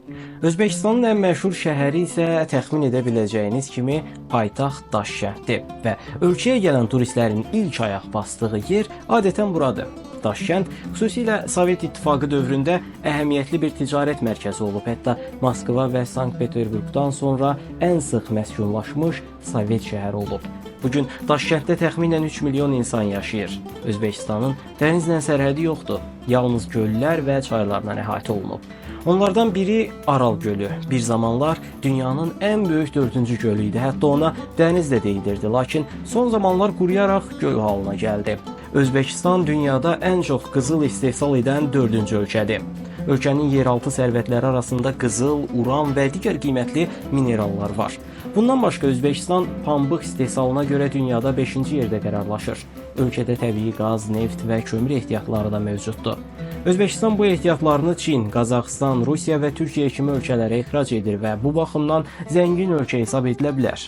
Özbəkistanın ən məşhur şəhəri isə təxmin edə biləcəyiniz kimi paytaxt Daşkənddir və ölkəyə gələn turistlərin ilk ayaq basdığı yer adətən buradır. Daşkənd xüsusilə Sovet İttifaqı dövründə əhəmiyyətli bir ticarət mərkəzi olub. Hətta Moskva və Sankt-Peterburqdan sonra ən sıx məskunlaşmış Sovet şəhəri olub. Bugün Daşkənddə təxminən 3 milyon insan yaşayır. Özbəkistanın dənizlə sərhədi yoxdur. Yalnız göllər və çaylarla əhatə olunub. Onlardan biri Aral gölü. Bir zamanlar dünyanın ən böyük 4-cü gölü idi. Hətta ona dəniz də deyilirdi. Lakin son zamanlar quruyaraq göl halına gəldi. Özbəkistan dünyada ən çox qızıl istehsal edən 4-cü ölkədir. Ölkənin yeraltı sərvətləri arasında qızıl, uran və digər qiymətli minerallar var. Bundan başqa Özbəkistan pambıq istehsalına görə dünyada 5-ci yerdə qərarlaşır. Ölkədə təbii qaz, neft və kömür ehtiyatları da mövcuddur. Özbəkistan bu ehtiyatlarını Çin, Qazaxıstan, Rusiya və Türkiyə kimi ölkələrə ixrac edir və bu baxımdan zəngin ölkə hesab edilə bilər.